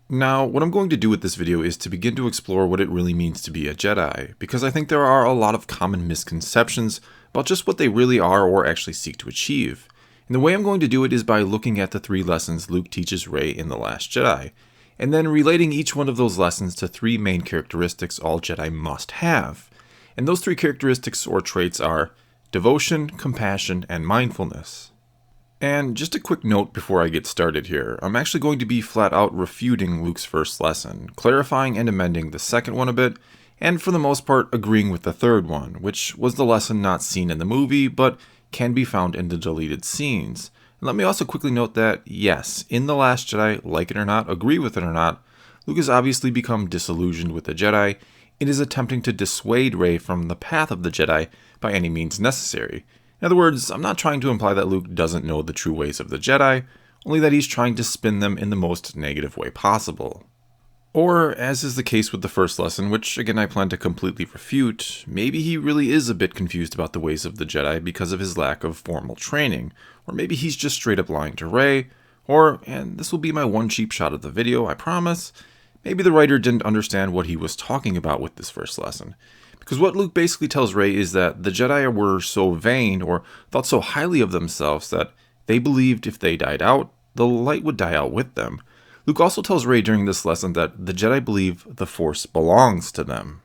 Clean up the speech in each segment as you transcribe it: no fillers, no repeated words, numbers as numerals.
Now, what I'm going to do with this video is to begin to explore what it really means to be a Jedi, because I think there are a lot of common misconceptions about just what they really are or actually seek to achieve. And the way I'm going to do it is by looking at the 3 lessons Luke teaches Rey in The Last Jedi, and then relating each one of those lessons to 3 main characteristics all Jedi must have. And those 3 characteristics or traits are devotion, compassion, and mindfulness. And just a quick note before I get started here, I'm actually going to be flat out refuting Luke's first lesson, clarifying and amending the second one a bit, and for the most part agreeing with the third one, which was the lesson not seen in the movie, but can be found in the deleted scenes. And let me also quickly note that, yes, in The Last Jedi, like it or not, agree with it or not, Luke has obviously become disillusioned with the Jedi and is attempting to dissuade Rey from the path of the Jedi by any means necessary. In other words, I'm not trying to imply that Luke doesn't know the true ways of the Jedi, only that he's trying to spin them in the most negative way possible. Or, as is the case with the first lesson, which again I plan to completely refute, maybe he really is a bit confused about the ways of the Jedi because of his lack of formal training, or maybe he's just straight up lying to Rey, or, and this will be my one cheap shot of the video, I promise, maybe the writer didn't understand what he was talking about with this first lesson. Because what Luke basically tells Rey is that the Jedi were so vain or thought so highly of themselves that they believed if they died out, the light would die out with them. Luke also tells Rey during this lesson that the Jedi believe the Force belongs to them.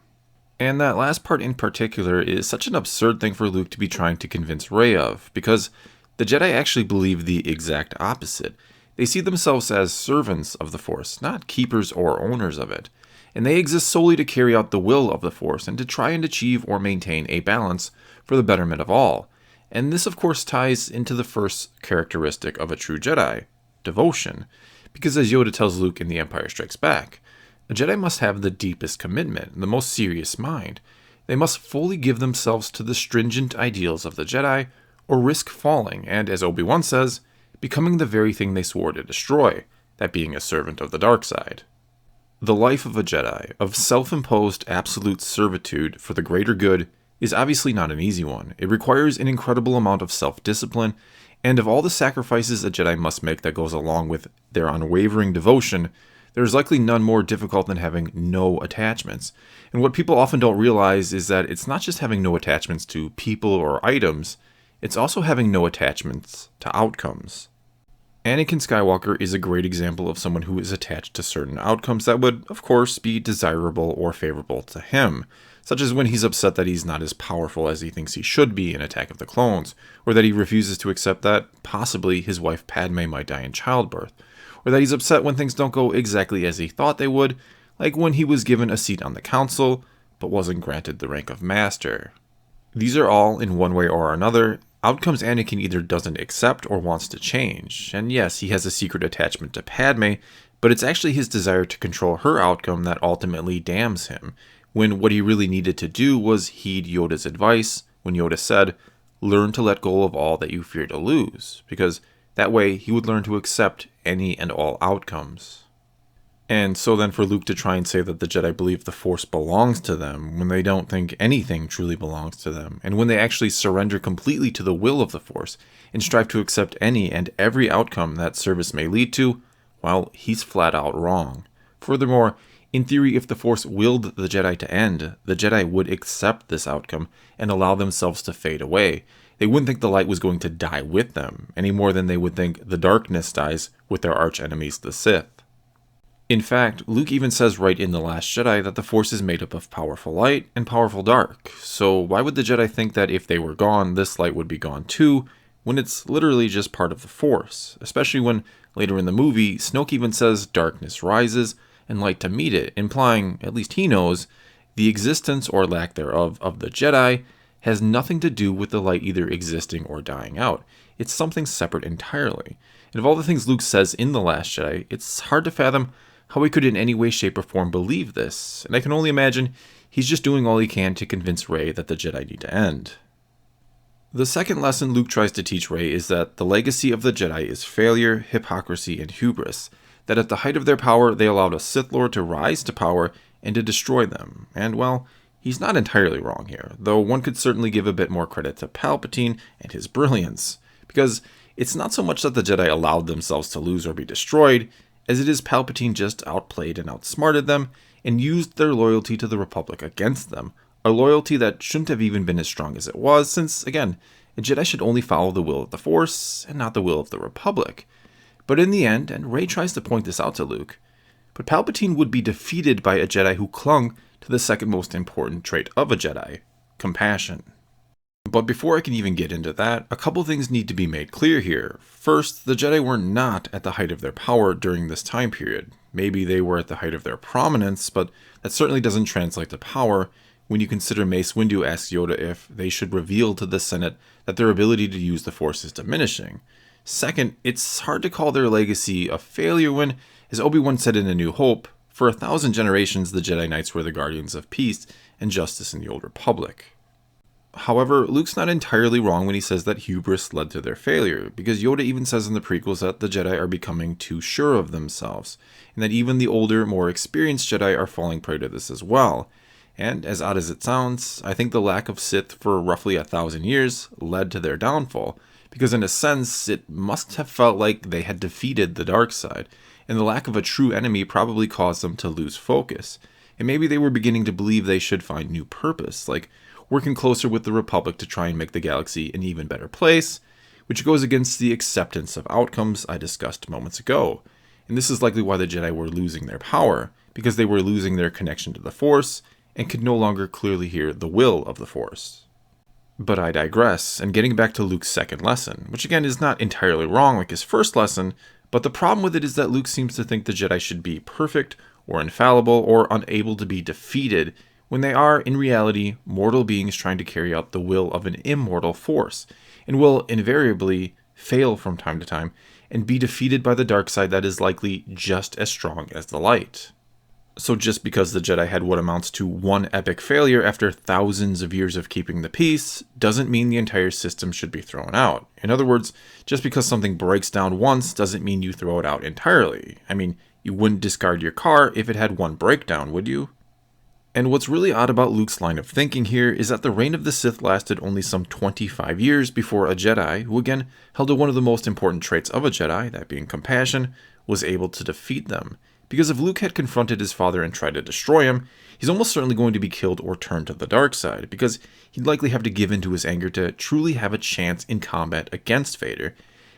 And that last part in particular is such an absurd thing for Luke to be trying to convince Rey of, because the Jedi actually believe the exact opposite. They see themselves as servants of the Force, not keepers or owners of it. And they exist solely to carry out the will of the Force and to try and achieve or maintain a balance for the betterment of all. And this of course ties into the first characteristic of a true Jedi, devotion. Because as Yoda tells Luke in The Empire Strikes Back, a Jedi must have the deepest commitment, the most serious mind. They must fully give themselves to the stringent ideals of the Jedi, or risk falling, and as Obi-Wan says, becoming the very thing they swore to destroy, that being a servant of the dark side. The life of a Jedi, of self-imposed absolute servitude for the greater good, is obviously not an easy one. It requires an incredible amount of self-discipline, and of all the sacrifices a Jedi must make that goes along with their unwavering devotion, there is likely none more difficult than having no attachments. And what people often don't realize is that it's not just having no attachments to people or items, it's also having no attachments to outcomes. Anakin Skywalker is a great example of someone who is attached to certain outcomes that would, of course, be desirable or favorable to him, such as when he's upset that he's not as powerful as he thinks he should be in Attack of the Clones, or that he refuses to accept that possibly his wife Padme might die in childbirth, or that he's upset when things don't go exactly as he thought they would, like when he was given a seat on the council, but wasn't granted the rank of Master. These are all, in one way or another, outcomes Anakin either doesn't accept or wants to change. And yes, he has a secret attachment to Padme, but it's actually his desire to control her outcome that ultimately damns him, when what he really needed to do was heed Yoda's advice when Yoda said, "Learn to let go of all that you fear to lose," because that way he would learn to accept any and all outcomes. And so then for Luke to try and say that the Jedi believe the Force belongs to them when they don't think anything truly belongs to them, and when they actually surrender completely to the will of the Force and strive to accept any and every outcome that service may lead to, well, he's flat out wrong. Furthermore, in theory, if the Force willed the Jedi to end, the Jedi would accept this outcome and allow themselves to fade away. They wouldn't think the light was going to die with them, any more than they would think the darkness dies with their archenemies, the Sith. In fact, Luke even says right in The Last Jedi that the Force is made up of powerful light and powerful dark, so why would the Jedi think that if they were gone, this light would be gone too, when it's literally just part of the Force, especially when, later in the movie, Snoke even says darkness rises and light to meet it, implying, at least he knows, the existence or lack thereof of the Jedi has nothing to do with the light either existing or dying out. It's something separate entirely. And of all the things Luke says in The Last Jedi, it's hard to fathom how he could in any way, shape, or form believe this, and I can only imagine he's just doing all he can to convince Rey that the Jedi need to end. The second lesson Luke tries to teach Rey is that the legacy of the Jedi is failure, hypocrisy, and hubris, that at the height of their power they allowed a Sith Lord to rise to power and to destroy them, and well, he's not entirely wrong here, though one could certainly give a bit more credit to Palpatine and his brilliance, because it's not so much that the Jedi allowed themselves to lose or be destroyed, as it is Palpatine just outplayed and outsmarted them and used their loyalty to the Republic against them, a loyalty that shouldn't have even been as strong as it was, since, again, a Jedi should only follow the will of the Force and not the will of the Republic. But in the end, and Rey tries to point this out to Luke, but Palpatine would be defeated by a Jedi who clung to the second most important trait of a Jedi, compassion. But before I can even get into that, a couple things need to be made clear here. First, the Jedi were not at the height of their power during this time period. Maybe they were at the height of their prominence, but that certainly doesn't translate to power when you consider Mace Windu asks Yoda if they should reveal to the Senate that their ability to use the Force is diminishing. Second, it's hard to call their legacy a failure when, as Obi-Wan said in A New Hope, for 1,000 generations the Jedi Knights were the guardians of peace and justice in the Old Republic. However, Luke's not entirely wrong when he says that hubris led to their failure, because Yoda even says in the prequels that the Jedi are becoming too sure of themselves, and that even the older, more experienced Jedi are falling prey to this as well. And as odd as it sounds, I think the lack of Sith for roughly 1,000 years led to their downfall, because in a sense, it must have felt like they had defeated the dark side, and the lack of a true enemy probably caused them to lose focus. And maybe they were beginning to believe they should find new purpose, like working closer with the Republic to try and make the galaxy an even better place, which goes against the acceptance of outcomes I discussed moments ago. And this is likely why the Jedi were losing their power, because they were losing their connection to the Force, and could no longer clearly hear the will of the Force. But I digress, and getting back to Luke's second lesson, which again is not entirely wrong like his first lesson, but the problem with it is that Luke seems to think the Jedi should be perfect, or infallible, or unable to be defeated, when they are, in reality, mortal beings trying to carry out the will of an immortal Force, and will invariably fail from time to time, and be defeated by the dark side that is likely just as strong as the light. So just because the Jedi had what amounts to one epic failure after thousands of years of keeping the peace, doesn't mean the entire system should be thrown out. In other words, just because something breaks down once doesn't mean you throw it out entirely. I mean, you wouldn't discard your car if it had one breakdown, would you? And what's really odd about Luke's line of thinking here is that the reign of the Sith lasted only some 25 years before a Jedi, who again held one of the most important traits of a Jedi, that being compassion, was able to defeat them. Because if Luke had confronted his father and tried to destroy him, he's almost certainly going to be killed or turned to the dark side, because he'd likely have to give in to his anger to truly have a chance in combat against Vader.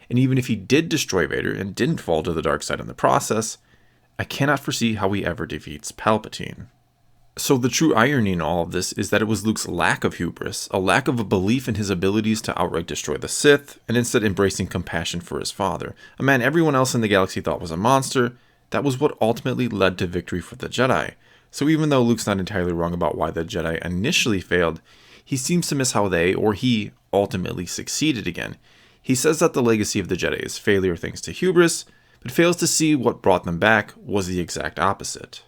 And even if he did destroy Vader and didn't fall to the dark side in the process, I cannot foresee how he ever defeats Palpatine. So the true irony in all of this is that it was Luke's lack of hubris, a lack of a belief in his abilities to outright destroy the Sith, and instead embracing compassion for his father, a man everyone else in the galaxy thought was a monster, that was what ultimately led to victory for the Jedi. So even though Luke's not entirely wrong about why the Jedi initially failed, he seems to miss how they, or he, ultimately succeeded again. He says that the legacy of the Jedi is failure thanks to hubris, but fails to see what brought them back was the exact opposite.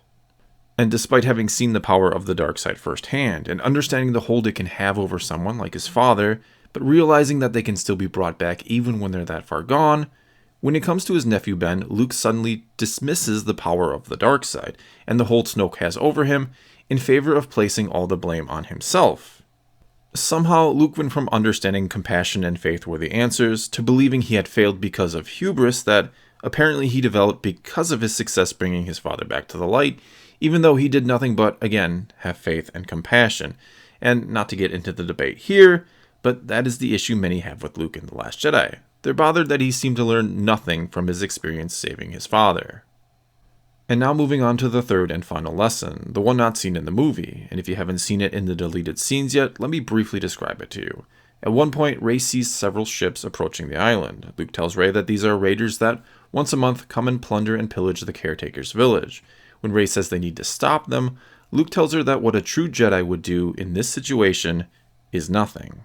And despite having seen the power of the dark side firsthand, and understanding the hold it can have over someone like his father, but realizing that they can still be brought back even when they're that far gone, when it comes to his nephew Ben, Luke suddenly dismisses the power of the dark side, and the hold Snoke has over him, in favor of placing all the blame on himself. Somehow, Luke went from understanding compassion and faith were the answers, to believing he had failed because of hubris that apparently he developed because of his success bringing his father back to the light, even though he did nothing but, again, have faith and compassion. And not to get into the debate here, but that is the issue many have with Luke in The Last Jedi. They're bothered that he seemed to learn nothing from his experience saving his father. And now moving on to the third and final lesson, the one not seen in the movie, and if you haven't seen it in the deleted scenes yet, let me briefly describe it to you. At one point, Rey sees several ships approaching the island. Luke tells Rey that these are raiders that, once a month, come and plunder and pillage the caretaker's village. When Rey says they need to stop them, Luke tells her that what a true Jedi would do in this situation is nothing.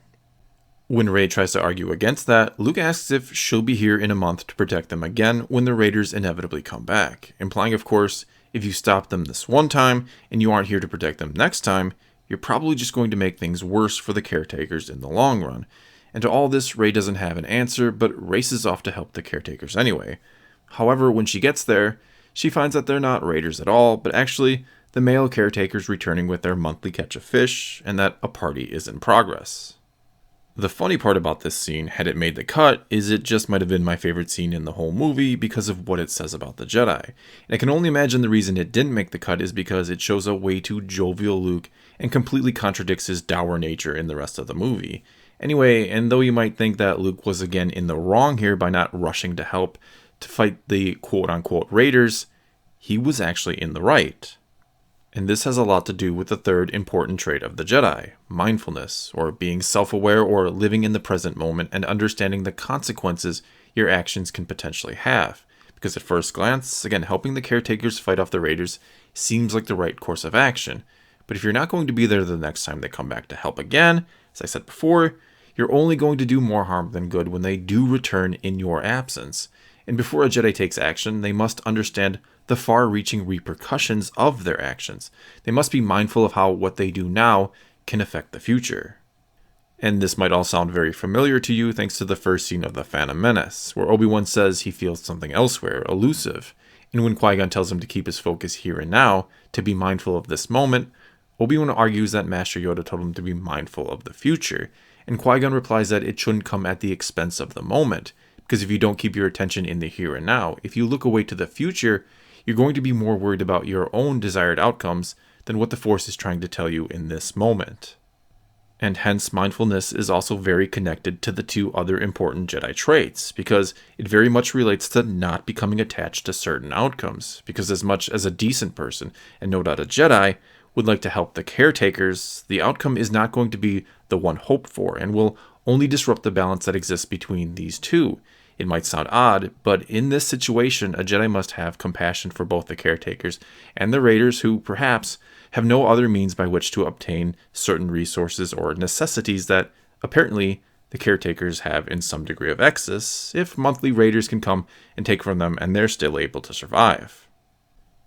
When Rey tries to argue against that, Luke asks if she'll be here in a month to protect them again when the raiders inevitably come back, implying, of course, if you stop them this one time and you aren't here to protect them next time, you're probably just going to make things worse for the caretakers in the long run. And to all this, Rey doesn't have an answer, but races off to help the caretakers anyway. However, when she gets there, she finds that they're not raiders at all, but actually the male caretakers returning with their monthly catch of fish, and that a party is in progress. The funny part about this scene, had it made the cut, is it just might have been my favorite scene in the whole movie because of what it says about the Jedi. And I can only imagine the reason it didn't make the cut is because it shows a way too jovial Luke and completely contradicts his dour nature in the rest of the movie. Anyway, and though you might think that Luke was again in the wrong here by not rushing to help to fight the quote-unquote Raiders, he was actually in the right. And this has a lot to do with the third important trait of the Jedi, mindfulness, or being self-aware or living in the present moment and understanding the consequences your actions can potentially have. Because at first glance, again, helping the caretakers fight off the Raiders seems like the right course of action. But if you're not going to be there the next time they come back to help again, as I said before, you're only going to do more harm than good when they do return in your absence. And before a Jedi takes action, they must understand the far-reaching repercussions of their actions. They must be mindful of how what they do now can affect the future. And this might all sound very familiar to you thanks to the first scene of The Phantom Menace, where Obi-Wan says he feels something elsewhere, elusive. And when Qui-Gon tells him to keep his focus here and now, to be mindful of this moment, Obi-Wan argues that Master Yoda told him to be mindful of the future. And Qui-Gon replies that it shouldn't come at the expense of the moment. Because if you don't keep your attention in the here and now, if you look away to the future, you're going to be more worried about your own desired outcomes than what the Force is trying to tell you in this moment. And hence, mindfulness is also very connected to the two other important Jedi traits, because it very much relates to not becoming attached to certain outcomes. Because as much as a decent person, and no doubt a Jedi, would like to help the caretakers, the outcome is not going to be the one hoped for, and will only disrupt the balance that exists between these two. It might sound odd, but in this situation, a Jedi must have compassion for both the caretakers and the Raiders who, perhaps, have no other means by which to obtain certain resources or necessities that, apparently, the caretakers have in some degree of excess, if monthly Raiders can come and take from them and they're still able to survive.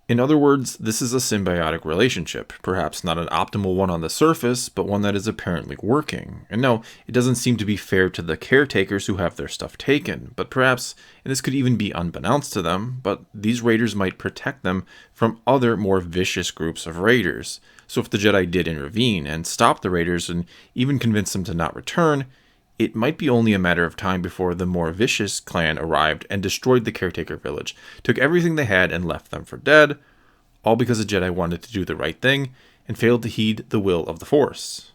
In other words, this is a symbiotic relationship, perhaps not an optimal one on the surface, but one that is apparently working. And no, it doesn't seem to be fair to the caretakers who have their stuff taken, but perhaps, and this could even be unbeknownst to them, but these Raiders might protect them from other more vicious groups of Raiders. So if the Jedi did intervene and stop the Raiders and even convince them to not return, it might be only a matter of time before the more vicious clan arrived and destroyed the caretaker village, took everything they had and left them for dead, all because the Jedi wanted to do the right thing and failed to heed the will of the Force.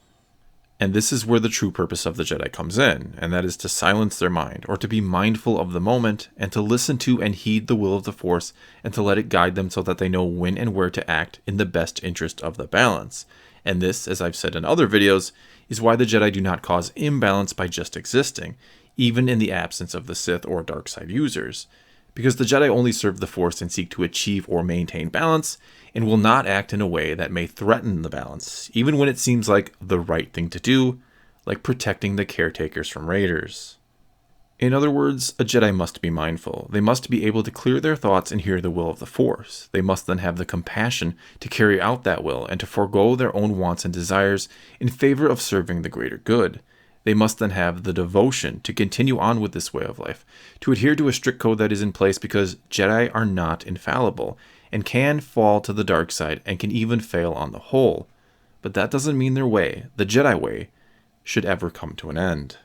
And this is where the true purpose of the Jedi comes in, and that is to silence their mind, or to be mindful of the moment, and to listen to and heed the will of the Force, and to let it guide them so that they know when and where to act in the best interest of the balance. And this, as I've said in other videos, is why the Jedi do not cause imbalance by just existing, even in the absence of the Sith or dark side users. Because the Jedi only serve the Force and seek to achieve or maintain balance, and will not act in a way that may threaten the balance, even when it seems like the right thing to do, like protecting the caretakers from Raiders. In other words, a Jedi must be mindful. They must be able to clear their thoughts and hear the will of the Force. They must then have the compassion to carry out that will and to forego their own wants and desires in favor of serving the greater good. They must then have the devotion to continue on with this way of life, to adhere to a strict code that is in place because Jedi are not infallible and can fall to the dark side and can even fail on the whole. But that doesn't mean their way, the Jedi way, should ever come to an end.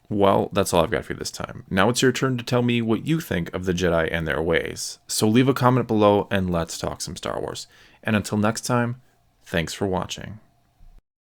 Well, that's all I've got for you this time. Now it's your turn to tell me what you think of the Jedi and their ways. So leave a comment below and let's talk some Star Wars. And until next time, thanks for watching.